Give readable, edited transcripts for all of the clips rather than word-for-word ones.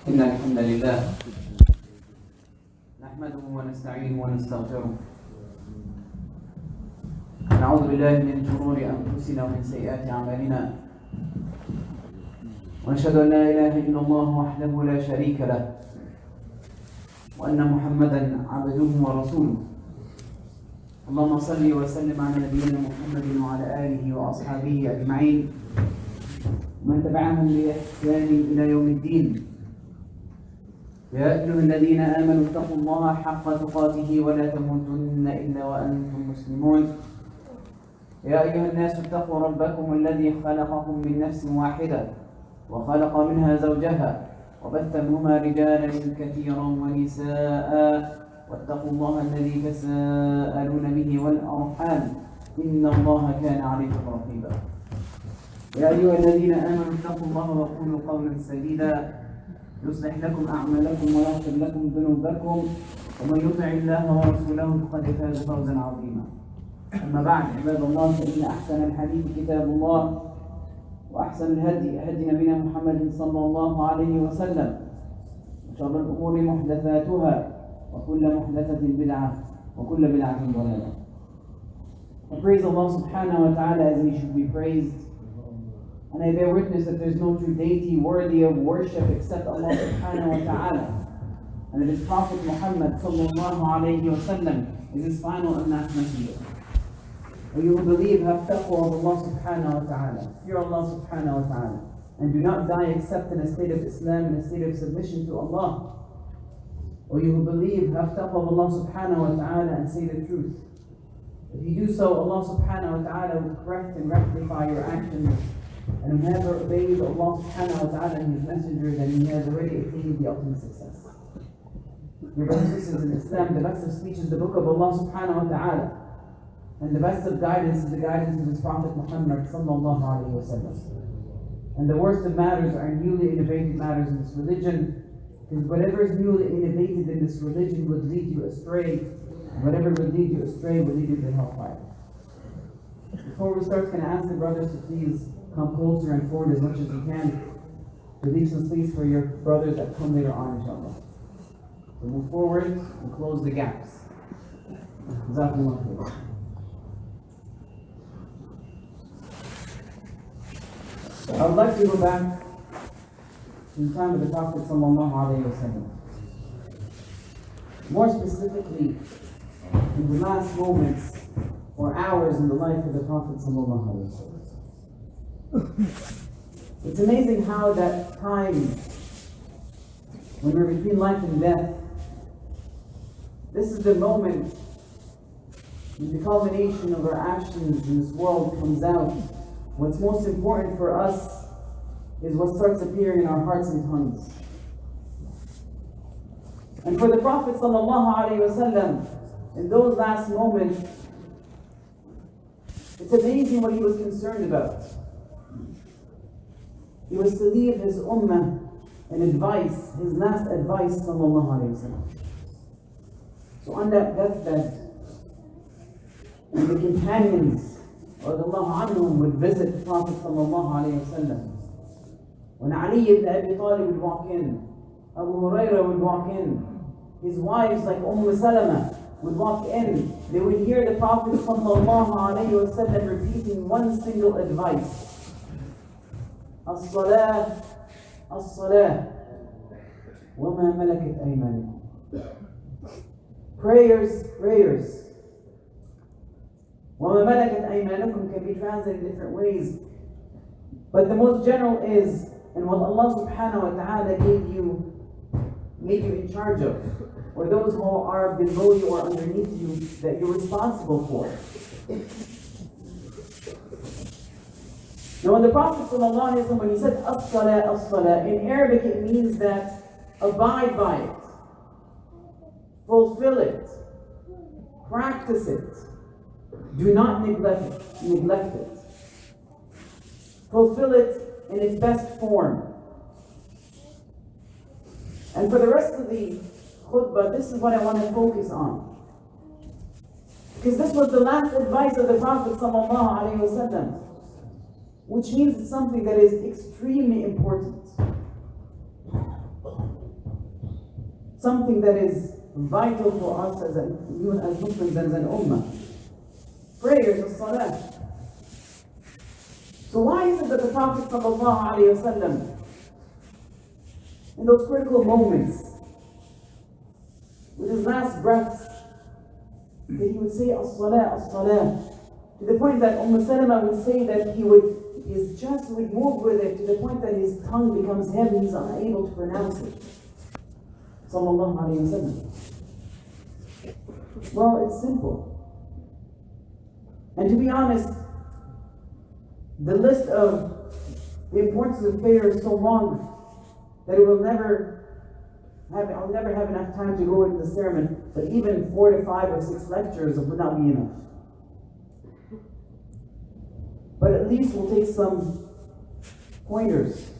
إن الحمد لله نحمده ونستعينه ونستغفره ونعوذ بالله من شرور أنفسنا ومن سيئات أعمالنا ونشهد أن لا إله إلا الله وحده لا شريك له وأن محمدا عبده ورسوله اللهم صل وسلم على نبينا محمد وعلى آله وأصحابه أجمعين ومن تبعهم بإحسان إلى يوم الدين. يا أيها الذين آمنوا اتقوا الله حق تقاته ولا تموتن إلا وأنتم مسلمون. يا أيها الناس اتقوا ربكم الذي خلقكم من نفس واحدة وخلق منها زوجها وبث منهما رجالا كثيرا ونساء واتقوا الله الذي تساءلون به والأرحام إن الله كان عليكم رقيبا. يا أيها الذين آمنوا اتقوا الله وقولوا قولا سديدا يصلح لكم أعمالكم ويغفر لكم ذنوبكم ومن يطع الله ورسوله فقد فاز فوزا عظيما. أما بعد عباد الله فإن أحسن الحديث كتاب الله وأحسن الهدي هدي نبينا محمد صلى الله عليه وسلم وشر الأمور محدثاتها وكل محدثة بدعة وكل بدعة ضلالة. I praise Allah subhanahu wa ta'ala as He should be praised, and I bear witness that there is no true deity worthy of worship except Allah subhanahu wa ta'ala, and that His Prophet Muhammad sallallahu alayhi wa sallam is His final and last messenger. O you who believe, have taqwa of Allah subhanahu wa ta'ala, fear Allah subhanahu wa ta'ala, and do not die except in a state of Islam, in a state of submission to Allah. O you who believe, have taqwa of Allah subhanahu wa ta'ala and say the truth. If you do so, Allah subhanahu wa ta'ala will correct and rectify your actions, and whoever obeys Allah subhanahu wa ta'ala and His messenger, then he has already attained the ultimate success. Your brothers and sisters in Islam, the best of speech is the book of Allah subhanahu wa ta'ala, and the best of guidance is the guidance of His Prophet Muhammad sallallahu alayhi wa sallam. And the worst of matters are newly innovated matters in this religion, because whatever is newly innovated in this religion would lead you astray, and whatever would lead you astray would lead you to hellfire. Before we start, can I ask the brothers to please come closer and forward as much as you can to leave some space for your brothers that come later on, inshallah. So move forward and close the gaps. Jazakumullah khair. I would like to go back to the time of the Prophet sallallahu alaihi wasallam. More specifically, in the last moments or hours in the life of the Prophet sallallahu alaihi wasallam. It's amazing how that time when we're between life and death, this is the moment when the culmination of our actions in this world comes out. What's most important for us is what starts appearing in our hearts and tongues. And for the Prophet ﷺ, in those last moments, it's amazing what he was concerned about. He was to leave his ummah an advice, his last advice, ﷺ. So on that deathbed, and the companions radiallahu anhum would visit the Prophet sallallahu alayhi wa sallam. When Ali ibn Abi Talib would walk in, Abu Hurairah would walk in, his wives like Salama would walk in, they would hear the Prophet sallallahu alayhi wa sallam repeating one single advice. As-salah, as-salah, wa ma malakat aymanukum. Prayers, prayers. وَمَا مَلَكَتْ أَيْمَانُكُمْ can be translated in different ways. But the most general is, and what Allah subhanahu wa ta'ala made you in charge of, or those who are below you or underneath you that you're responsible for. Now when the Prophet sallallahu alayhi wa sallam, when he said as-salah, as-salah, in Arabic it means that abide by it, fulfill it, practice it. Do not neglect it. Fulfill it in its best form. And for the rest of the khutbah, this is what I want to focus on. Because this was the last advice of the Prophet ﷺ, which means it's something that is extremely important. something that is vital for us as Muslims and as an ummah. Prayers, as-salah. So why is it that the Prophet ﷺ, in those critical moments, with his last breaths, that he would say as-salah, as-salah, to the point that Salama would say that his chest would move with it, to the point that his tongue becomes heavy, he's unable to pronounce it. Sallallahu alayhi wa sallam. Well, it's simple. And to be honest, the list of the importance of prayer is so long that I'll never have enough time to go into the sermon, but even 4 to 5 or 6 lectures would not be enough. But at least we'll take some pointers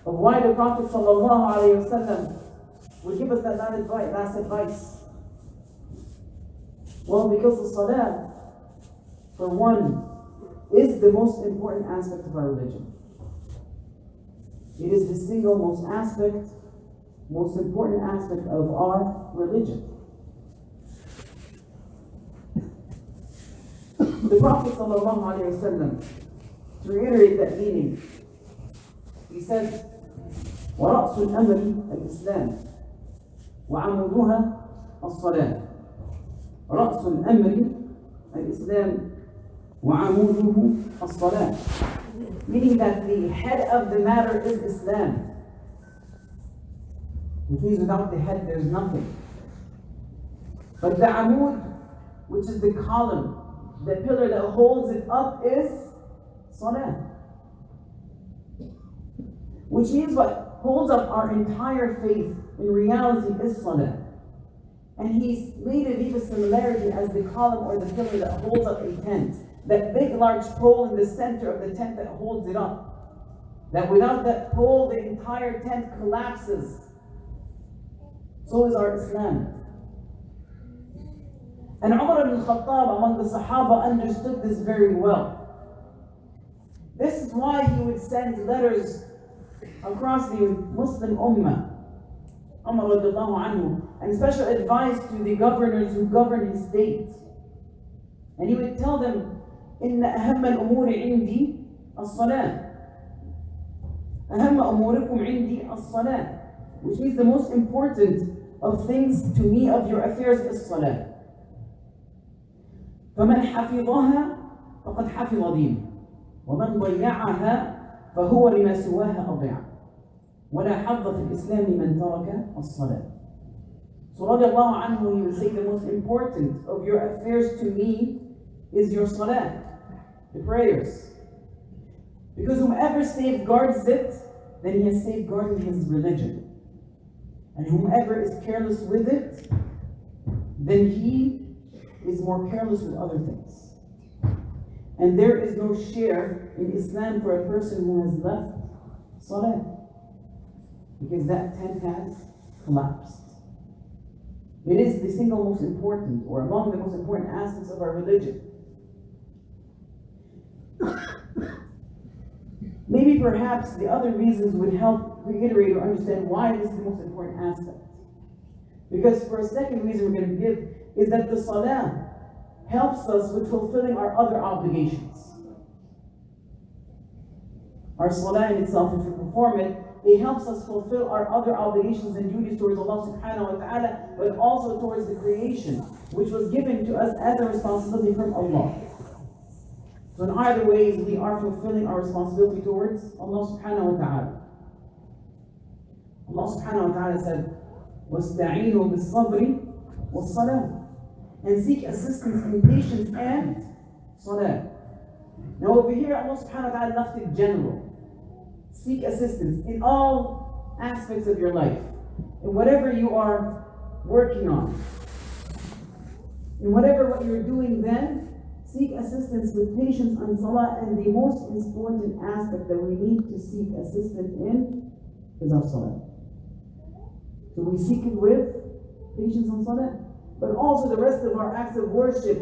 of why the Prophet ﷺ would give us that last advice. Well, because the salah, for one, is the most important aspect of our religion. It is the single most important aspect of our religion. The Prophet ﷺ, to reiterate that meaning, he said, وَرَأْسُ الْأَمْرِ الْإِسْلَامِ وَعَمُودُهَا الصَّلَاةِ. رَأْسُ الْأَمْرِ الْإِسْلَامِ وَعَمُودُهُ الصَّلَاةِ. Meaning that the head of the matter is Islam. Which means without the head there's nothing. But the amud, which is the column, the pillar that holds it up, is salah. Which means what holds up our entire faith in reality is salah. And he's made it even similarity as the column or the pillar that holds up a tent. That big large pole in the center of the tent that holds it up. That without that pole the entire tent collapses. So is our Islam. And Umar ibn Khattab among the Sahaba understood this very well. This is why he would send letters across the Muslim Ummah, Umar radiallahu anhu, and special advice to the governors who govern his state. And he would tell them, إِنَّ أَهَمَّ الْأُمُورِ عِنْدِي الصَّلَاةِ أَهَمَّ أُمُورِكُمْ عِنْدِي الصَّلَاةِ. Which means the most important of things to me of your affairs is salah. فَمَنْ حَفِظَهَا فَقَدْ حَفِظَ دِينَهُ وَمَنْ ضَيَّعَهَا فَهُوَ لِمَا سُوَاهَا أَضِيعُ وَلَا حَظَّ فِي الْإِسْلَامِ مَنْ تَرَكَ الصَّلَاةِ. So radiallahu anhu, he would say the most important of your affairs to me is your salah, the prayers. Because whomever safeguards it, then he has safeguarded his religion. And whomever is careless with it, then he is more careless with other things. And there is no share in Islam for a person who has left salah, because that tent has collapsed. It is the single most important, or among the most important aspects of our religion. Maybe perhaps the other reasons would help reiterate or understand why this is the most important aspect. Because for a second reason we're going to give is that the salah helps us with fulfilling our other obligations. Our salah in itself, if we perform it, it helps us fulfill our other obligations and duties towards Allah subhanahu wa ta'ala, but also towards the creation, which was given to us as a responsibility from Allah. So in either ways, we are fulfilling our responsibility towards Allah subhanahu wa ta'ala. Allah subhanahu wa ta'ala said, وَاسْتَعِينُوا بِالصَّبْرِ وَالصَّلَاةِ, and seek assistance in patience and salah. Now over here, Allah subhanahu wa ta'ala left it general. Seek assistance in all aspects of your life, in whatever you are working on, in whatever what you're doing then, seek assistance with patience and salah. And the most important aspect that we need to seek assistance in is our salah. So we seek it with patience and salah. But also the rest of our acts of worship,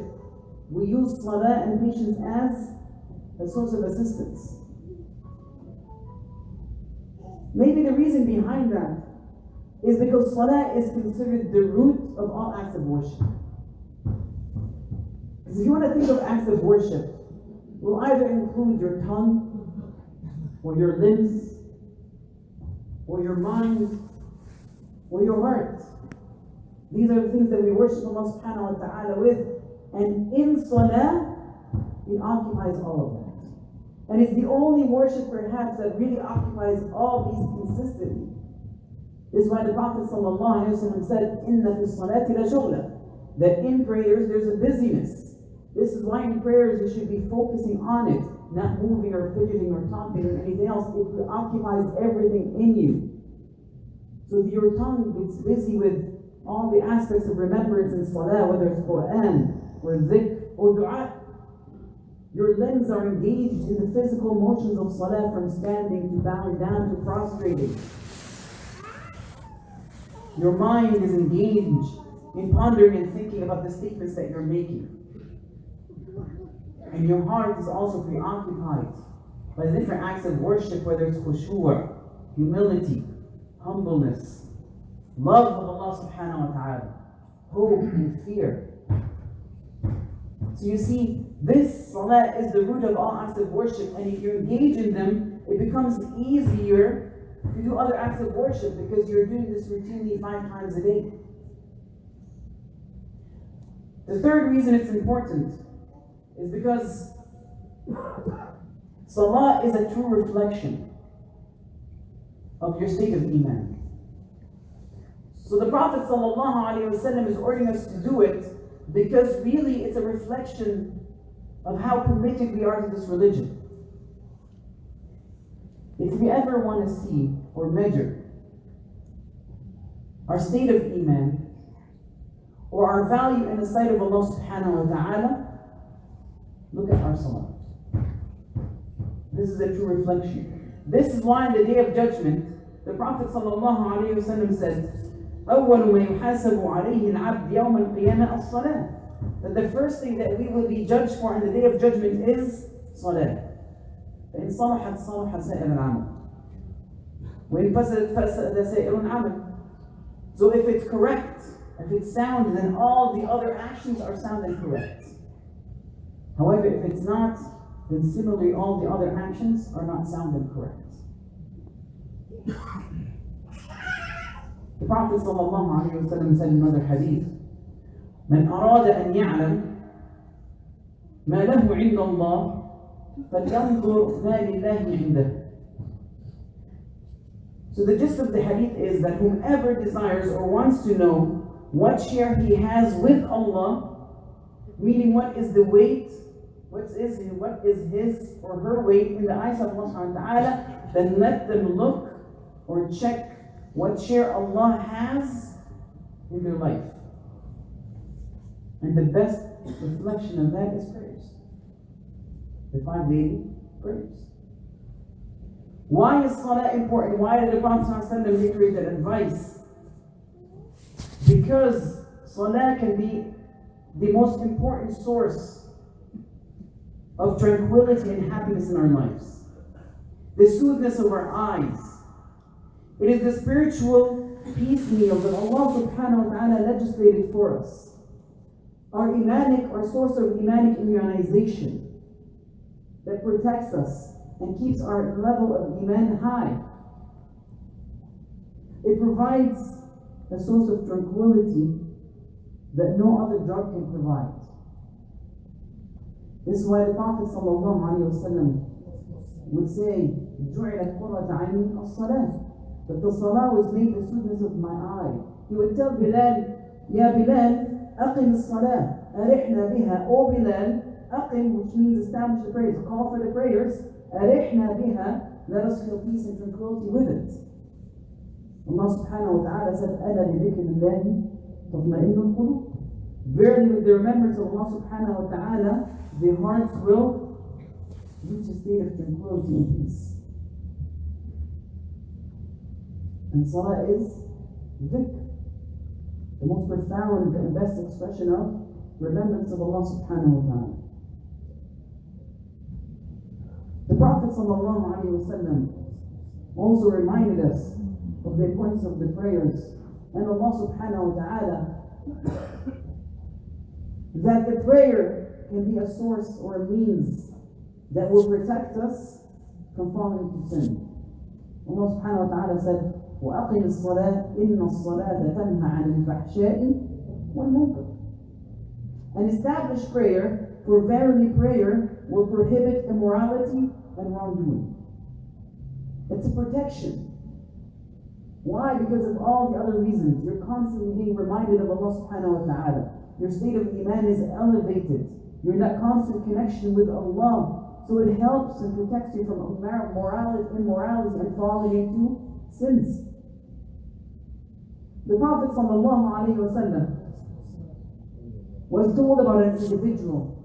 we use salah and patience as a source of assistance. Maybe the reason behind that is because salah is considered the root of all acts of worship. Because if you want to think of acts of worship, it will either include your tongue, or your limbs, or your mind, or your heart. These are the things that we worship Allah subhanahu wa ta'ala with. And in salah, it occupies all of that. And it's the only worship perhaps that really occupies all these consistently. This is why the Prophet ﷺ said, "Inna fi salati la shughla," that in prayers there's a busyness. This is why in prayers you should be focusing on it, not moving or fidgeting or talking or anything else. It occupies everything in you. So if your tongue gets busy with all the aspects of remembrance in salah, whether it's Quran or dhikr or dua, your limbs are engaged in the physical motions of salah, from standing to bowing down to prostrating. Your mind is engaged in pondering and thinking about the statements that you're making. And your heart is also preoccupied by the different acts of worship, whether it's khushu', humility, humbleness, love of Allah subhanahu wa ta'ala, hope and fear. So you see, this salah is the root of all acts of worship, and if you engage in them, it becomes easier to do other acts of worship because you're doing this routinely 5 times a day. The third reason it's important is because salah is a true reflection of your state of iman. So the Prophet ﷺ is ordering us to do it because really it's a reflection of how committed we are to this religion. If we ever want to see or measure our state of iman or our value in the sight of Allah subhanahu wa ta'ala, look at our salah. This is a true reflection. This is why on the Day of Judgment, the Prophet ﷺ said, أول ما يحاسب عليه العبد يوم القيامة الصلاة. That the first thing that we will be judged for on the Day of Judgment is salah. فإن صلحت صلح سائر العمل وإن فسدت فسد سائر العمل. So if it's correct, if it's sound, then all the other actions are sound and correct. However, if it's not, then similarly all the other actions are not sound and correct. The Prophet ﷺ said in another hadith, من أراد أن يعلم ما له عند الله فلينظر ما لله عنده. So the gist of the hadith is that whomever desires or wants to know what share he has with Allah, meaning what is the weight, what is his or her weight in the eyes of Allah subhanahu wa ta'ala, then let them look or check what share Allah has in their life. And the best reflection of that is prayers. The 5 daily prayers. Why is salah important? Why did the Prophet ﷺ reiterate that advice? Because salah can be the most important source of tranquility and happiness in our lives. The soothness of our eyes. It is the spiritual piecemeal that Allah subhanahu wa ta'ala legislated for us. Our source of imanic immunization that protects us and keeps our level of iman high. It provides a source of tranquility that no other drug can provide. This is why the Prophet ﷺ would say, جُعِلَتْ قُرَّةُ عَيْنِي الصَّلَاةِ, that the salah was made the sweetness of my eye. He would tell Bilal, Ya Bilal, أقم الصلاة أرحنا بها. O Bilal, أقم, which means establish the prayers, call for the prayers. أرحنا بها, let us feel peace and tranquility with it. Allah subhanahu wa ta'ala said, ألا بذكر الله تطمئن القلوب. Verily with the remembrance of Allah subhanahu wa ta'ala, the hearts will reach a state of tranquility and peace. And salah is dhikr, the most profound and best expression of remembrance of Allah subhanahu wa ta'ala. The Prophet sallallahu alaihi wasallam also reminded us of the importance of the prayers. And Allah subhanahu wa ta'ala, that the prayer can be a source or a means that will protect us from falling into sin. Allah subhanahu wa ta'ala said, وَأَقِمِ الصَّلَاةِ إِنَّ الصَّلَاةَ تَنْهَى عَنِ الْفَحْشَاءِ وَالْمُنكَرِ. And establish prayer, for verily prayer will prohibit immorality and wrongdoing. It's a protection. Why? Because of all the other reasons. You're constantly being reminded of Allah subhanahu wa ta'ala. Your state of iman is elevated. You're in that constant connection with Allah. So it helps and protects you from immorality and falling into sins. The Prophet sallallahu alayhi wa sallam was told about an individual.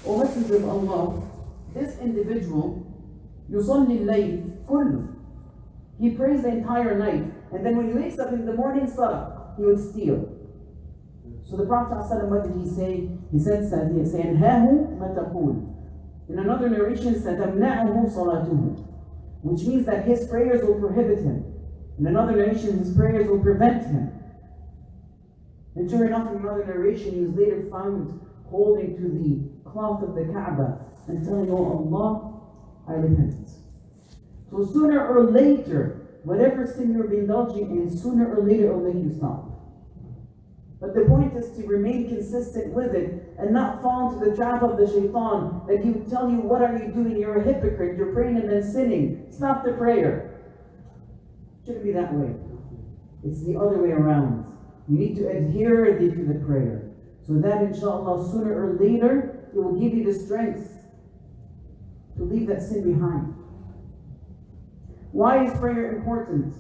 O Messenger of Allah, this individual, yusalli al-layl kullu. He prays the entire night, and then when he wakes up in the morning, salah, he would steal. So the Prophet ﷺ, what did he say? He said, "Sayyanhahu ma taqul." In another narration, "Satamna'uhu salatuhu," which means that his prayers will prohibit him. In another narration, his prayers will prevent him. And sure enough, in another narration, he was later found holding to the cloth of the Kaaba and telling, "Oh Allah, I repent." So sooner or later, whatever sin you're indulging in, sooner or later it will make you stop. But the point is to remain consistent with it and not fall into the trap of the shaitan that he would tell you, "What are you doing? You're a hypocrite. You're praying and then sinning. Stop the prayer." It shouldn't be that way. It's the other way around. You need to adhere to the prayer, so that inshallah sooner or later it will give you the strength to leave that sin behind. Why is prayer important?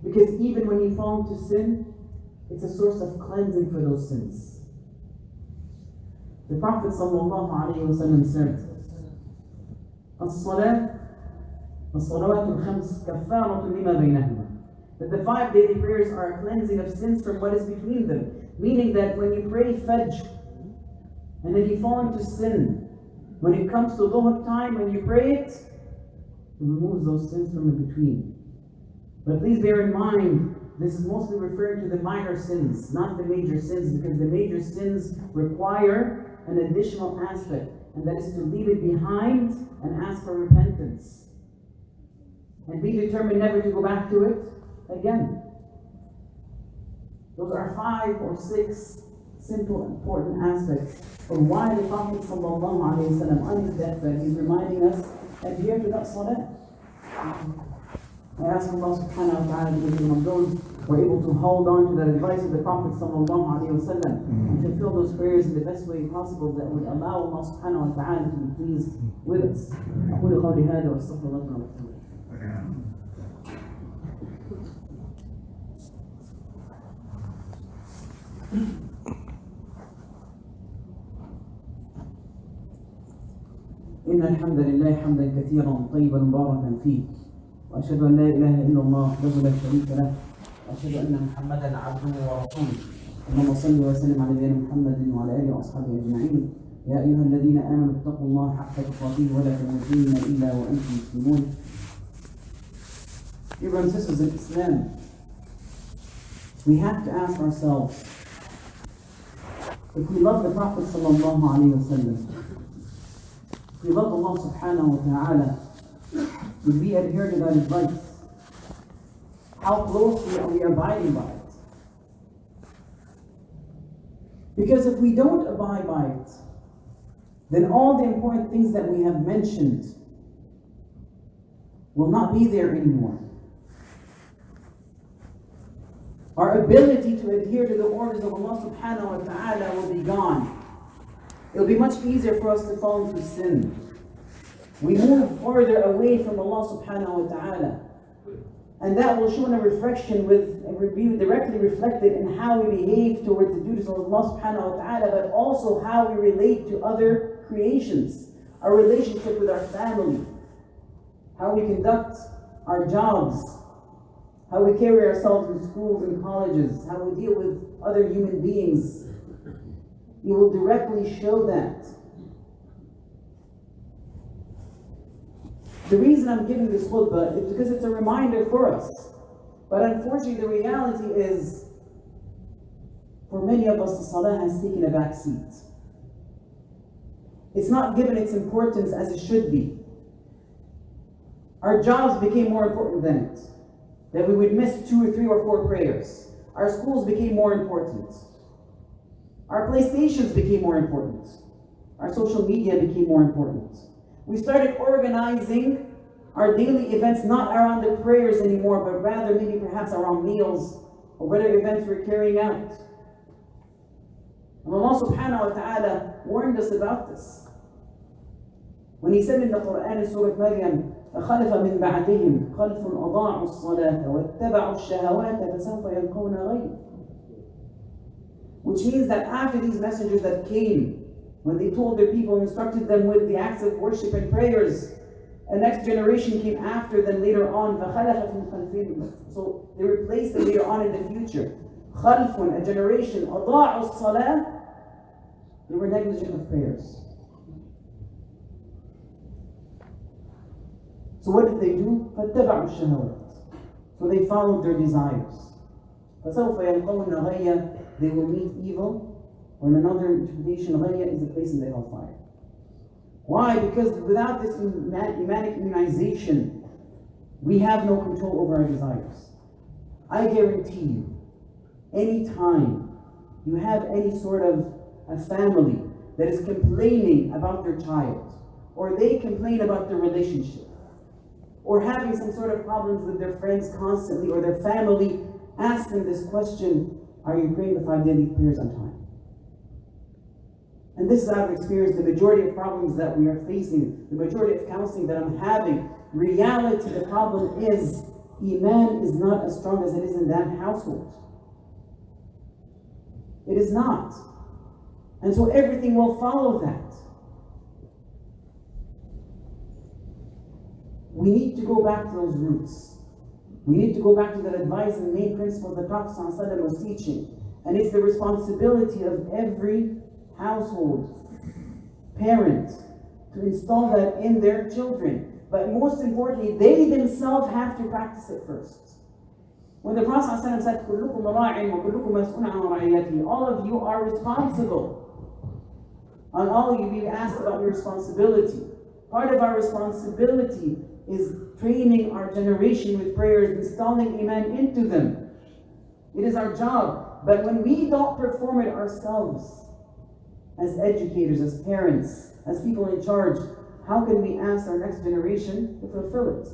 Because even when you fall into sin, it's a source of cleansing for those sins. The Prophet ﷺ said, "As-salat, as-salawat al-khams kaffaratu lima baynahuma." That the 5 daily prayers are a cleansing of sins from what is between them. Meaning that when you pray Fajr, and then you fall into sin, when it comes to Dhuhr time, when you pray it, it removes those sins from in between. But please bear in mind, this is mostly referring to the minor sins, not the major sins, because the major sins require an additional aspect, and that is to leave it behind and ask for repentance. And be determined never to go back to it again. Those are 5 or 6 simple, important aspects of why the Prophet ﷺ on his deathbed, he's reminding us, adhere to that salah. I ask Allah subhanahu wa ta'ala to be one of those who are able to hold on to that advice of the Prophet ﷺ and fulfill those prayers in the best way possible that would allow Allah subhanahu wa ta'ala to be pleased with us. أقول قولي هذا وأستغفر الله لكم ولكم. إن الحمد لله حمدا كثيرا طيبا مباركا فيه، وأشهد أن لا إله إلا الله وحده لا شريك له، وأشهد أن محمدا عبده ورسوله. اللهم صل وسلم على نبينا محمد وعلى آله وأصحابه أجمعين. يا أيها الذين آمنوا اتقوا الله حق تقاته ولا تموتن إلا وأنتم مسلمون. Dear brothers and sisters in Islam, we have to ask ourselves, if we love the Prophet sallallahu alaihi wasallam, if we love Allah subhanahu wa ta'ala, would we adhere to that advice? How closely are we abiding by it? Because if we don't abide by it, then all the important things that we have mentioned will not be there anymore. Our ability to adhere to the orders of Allah subhanahu wa ta'ala will be gone. It will be much easier for us to fall into sin. We move further away from Allah subhanahu wa ta'ala. And that will show in a reflection and be directly reflected in how we behave towards the duties of Allah subhanahu wa ta'ala, but also how we relate to other creations. Our relationship with our family, how we conduct our jobs, how we carry ourselves in schools and colleges, how we deal with other human beings. You will directly show that. The reason I'm giving this khutbah is because it's a reminder for us. But unfortunately, the reality is, for many of us, the salah has taken a back seat. It's not given its importance as it should be. Our jobs became more important than it. That we would miss 2 or 3 or 4 prayers. Our schools became more important. Our PlayStations became more important. Our social media became more important. We started organizing our daily events not around the prayers anymore, but rather maybe perhaps around meals or whatever events we're carrying out. And Allah subhanahu wa ta'ala warned us about this. When He said in the Quran in Surah Maryam, فَخَلَفَ مِنْ بَعْدِهِمْ خَلْفٌ أَضَاعُوا الصَّلَاةَ وَاتَّبَعُوا الشَّهَوَاتَ فَسَوْفَ يَلْقَوْنَ غَيًّا. Which means that after these messengers that came, when they told their people and instructed them with the acts of worship and prayers, a next generation came after them later on. فَخَلَفَ مِنْ خَلْفِهِمْ. So they replaced them later on in the future. خَلْفٌ, a generation, أَضَاعُوا الصَّلَاةَ. They were negligent of prayers. So what did they do? فَاتَّبَعُوا الشَّهَوَاتِ. So they followed their desires. فَسَوْفَ يَلْقَوْنَ غَيًّا. They will meet evil. Or in another interpretation, غَيًّا is a place in the hellfire. Why? Because without this imanic immunization, we have no control over our desires. I guarantee you, anytime you have any sort of a family that is complaining about their child, or they complain about their relationship, or having some sort of problems with their friends constantly, or their family, ask them this question: are you praying the 5 daily prayers on time? And this is out of experience. The majority of problems that we are facing, the majority of counseling that I'm having, reality, the problem is Iman is not as strong as it is in that household. It is not. And so everything will follow that. We need to go back to those roots. We need to go back to that advice and main principle the Prophet ﷺ was teaching. And it's the responsibility of every household parent to install that in their children. But most importantly, they themselves have to practice it first. When the Prophet ﷺ said, كُلُّكُمْ رَاعٍ وَكُلُّكُمْ مَسْئُولٌ عَنْ رَعِيَّتِهِ, all of you are responsible. On all of you be asked about your responsibility. Part of our responsibility is training our generation with prayers, installing Iman into them. It is our job. But when we don't perform it ourselves, as educators, as parents, as people in charge, how can we ask our next generation to fulfill it?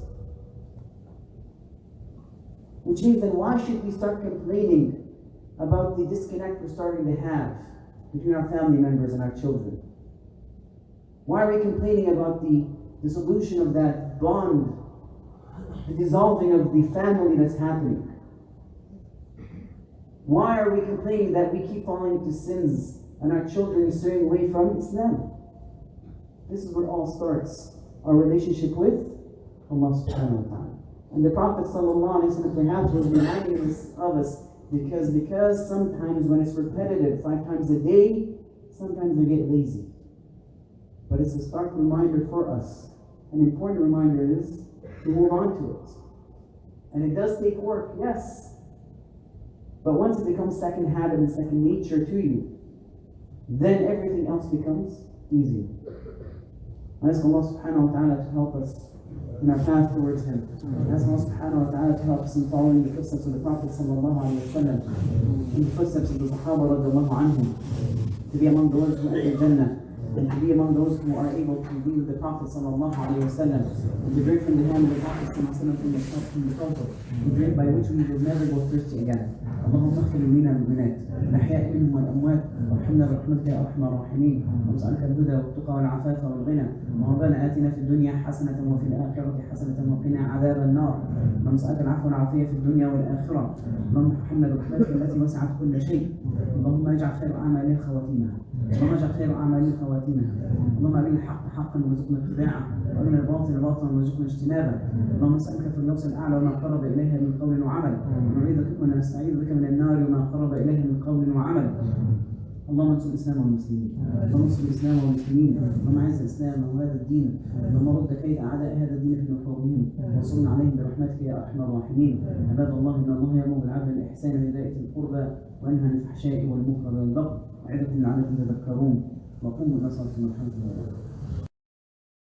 Which means then why should we start complaining about the disconnect we're starting to have between our family members and our children? Why are we complaining about the dissolution of that bond, the dissolving of the family that's happening? Why are we complaining that we keep falling into sins and our children are straying away from Islam? This is where it all starts. Our relationship with Allah subhanahu wa ta'ala. And the Prophet ﷺ perhaps was reminding us of us because sometimes when it's repetitive 5 times a day, sometimes we get lazy. But it's a stark reminder for us. An important reminder is to hold on to it. And it does take work, yes. But once it becomes second habit and second nature to you, then everything else becomes easy. I ask Allah subhanahu wa ta'ala to help us in our path towards Him. I ask Allah subhanahu wa ta'ala to help us in following the footsteps of the Prophet sallallahu alayhi wa sallam, in the footsteps of the Sahaba radiallahu anhum, to be among those who enter Jannah, and to be among those who are able to be with the Prophet sallallahu alayhi wa sallam, and to drink from the hand of the Prophet sallallahu alayhi wa sallam from the Prophet, the drink by which we will never go thirsty again. اللهم اغفر لنا المؤمنات الأحياء منهم والأموات وارحمنا برحمتك يا أرحم الراحمين ونسألك الهدى والتقى والعفاف والغنى وربنا آتنا في الدنيا حسنة وفي الآخرة حسنة وقنا عذاب النار ونسألك العفو والعافية في الدنيا والآخرة اللهم ارحمنا برحمتك التي وسعت كل شيء اللهم اجعل خير أعمالنا خواتيمها اللهم اجعل خير أعمالنا خواتيمها اللهم أرنا الحق حقا وارزقنا اتباعه وأرنا الباطل باطلا وارزقنا اجتنابه اللهم نسألك في النفس الأعلى وما قرب إليها من قول وعمل ونستعيذ بك من النار وما قرب إليه من قول وعمل اللهم انصر الاسلام والمسلمين، اللهم انصر الاسلام والمسلمين، اللهم اعز الاسلام وهذا الدين، اللهم رد كيد اعداء هذا الدين في نحورهم، وانصرنا عليهم برحمتك يا ارحم الراحمين. عباد الله، ان الله يامر بالعدل والاحسان وإيتاء ذي القربى وينهى عن الفحشاء والمنكر والبغي، يعظكم لعلكم تذكرون. وقوموا الى صلاه الرحمه الله.